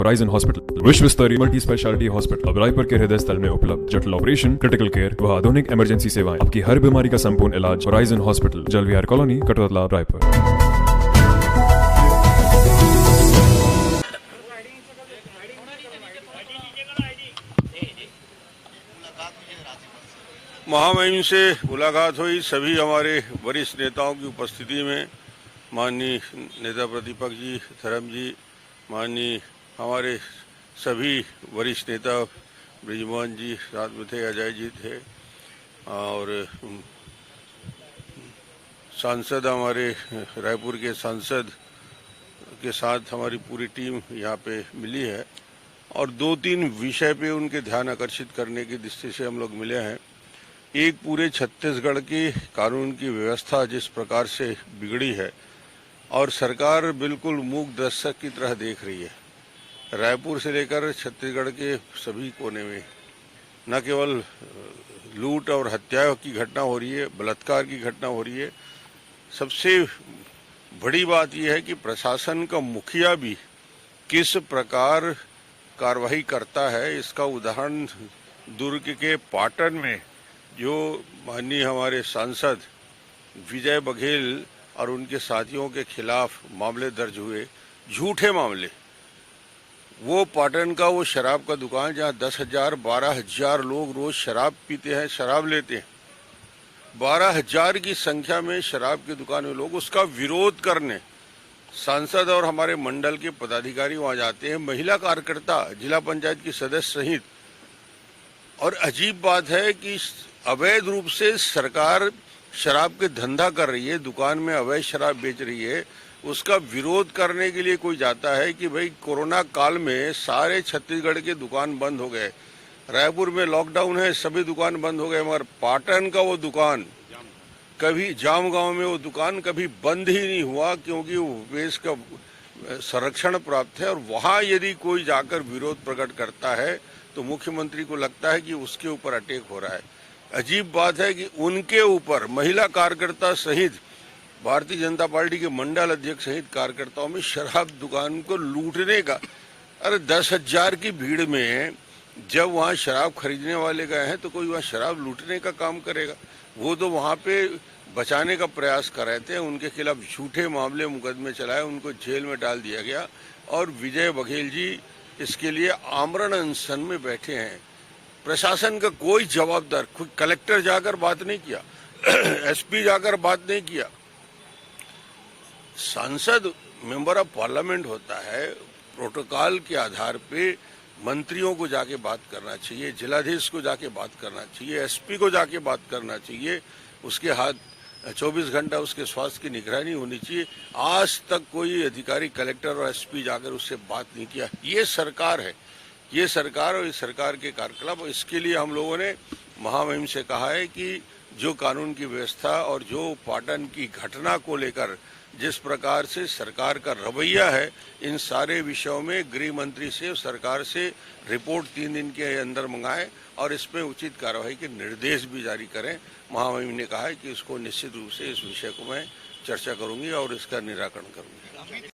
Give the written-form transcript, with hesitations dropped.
Horizon hospital विश्व स्तरीय multi speciality hospital अब रायपुर के हृदय स्थल में उपलब्ध। जटिल ऑपरेशन, क्रिटिकल केयर व आधुनिक इमरजेंसी सेवाएं, आपकी हर बीमारी का संपूर्ण इलाज। Horizon hospital, जलविहार colony, Katotala, Raipur. महामहिम से मुलाकात हुई। सभी हमारे वरिष्ठ नेताओं की उपस्थिति में माननीय नेता प्रतिपक्ष जी, धर्म जी, माननीय हमारे सभी वरिष्ठ नेता ब्रिजमोहन जी साथ में थे, अजय जी थे और सांसद हमारे रायपुर के सांसद के साथ हमारी पूरी टीम यहाँ पे मिली है और 2-3 विषय पे उनके ध्यान आकर्षित करने की दृष्टि से हम लोग मिले हैं। एक, पूरे छत्तीसगढ़ की कानून की व्यवस्था जिस प्रकार से बिगड़ी है और सरकार बिल्कुल मूक दर्शक की तरह देख रही है। रायपुर से लेकर छत्तीसगढ़ के सभी कोने में न केवल लूट और हत्या की घटना हो रही है, बलात्कार की घटना हो रही है। सबसे बड़ी बात यह है कि प्रशासन का मुखिया भी किस प्रकार कार्रवाई करता है। इसका उदाहरण दुर्ग के पाटन में जो माननीय हमारे सांसद विजय बघेल और उनके साथियों के खिलाफ मामले दर्ज हुए, झूठे मामले, वो पाटन का वो शराब का दुकान जहां 10,000 12,000 लोग रोज शराब पीते हैं, शराब लेते हैं, 12,000 की संख्या में शराब की दुकान में लोग उसका विरोध करने सांसद और हमारे मंडल के पदाधिकारी वहां जाते हैं, महिला कार्यकर्ता, जिला पंचायत की सदस्य सहित। और अजीब बात है कि अवैध रूप से सरकार शराब के धंधा कर रही है, दुकान में अवैध शराब बेच रही है, उसका विरोध करने के लिए कोई जाता है कि भाई कोरोना काल में सारे छत्तीसगढ़ के दुकान बंद हो गए, रायपुर में लॉकडाउन है, सभी दुकान बंद हो गए, मगर पाटन का वो दुकान कभी, जाम गांव में वो दुकान कभी बंद ही नहीं हुआ क्योंकि वो वेश का संरक्षण प्राप्त है। और वहां यदि कोई जाकर विरोध प्रकट करता है तो मुख्यमंत्री को लगता है कि उसके ऊपर अटैक हो रहा है। अजीब बात है कि उनके ऊपर महिला कार्यकर्ता सहित भारतीय जनता पार्टी के मंडल अध्यक्ष सहित कार्यकर्ताओं में शराब दुकान को लूटने का, अरे 10,000 की भीड़ में जब वहां शराब खरीदने वाले गए हैं तो कोई वहां शराब लूटने का काम करेगा? वो तो वहां पे बचाने का प्रयास कर रहे थे। उनके खिलाफ झूठे मामले, मुकदमे चलाए, उनको जेल में डाल दिया गया और विजय बघेल जी इसके लिए आमरण अनशन में बैठे हैं। प्रशासन का कोई जवाबदार, कोई कलेक्टर जाकर बात नहीं किया, एसपी जाकर बात नहीं किया। सांसद मेंबर ऑफ पार्लियामेंट होता है, प्रोटोकॉल के आधार पे मंत्रियों को जाके बात करना चाहिए, जिलाधीश को जाके बात करना चाहिए, एसपी को जाके बात करना चाहिए, उसके हाथ 24 घंटा उसके स्वास्थ्य की निगरानी होनी चाहिए। आज तक कोई अधिकारी, कलेक्टर और एसपी जाकर उससे बात नहीं किया। ये सरकार है, ये सरकार और इस सरकार के कार्यकलाप। इसके लिए हम लोगों ने महामहिम से कहा है कि जो कानून की व्यवस्था और जो पाटन की घटना को लेकर जिस प्रकार से सरकार का रवैया है, इन सारे विषयों में गृह मंत्री से, सरकार से रिपोर्ट 3 दिन के अंदर मंगाएं और इसमें उचित कार्रवाई के निर्देश भी जारी करें। महामहिम ने कहा है कि इसको निश्चित रूप से इस विषय को मैं चर्चा करूंगी और इसका निराकरण करूंगी।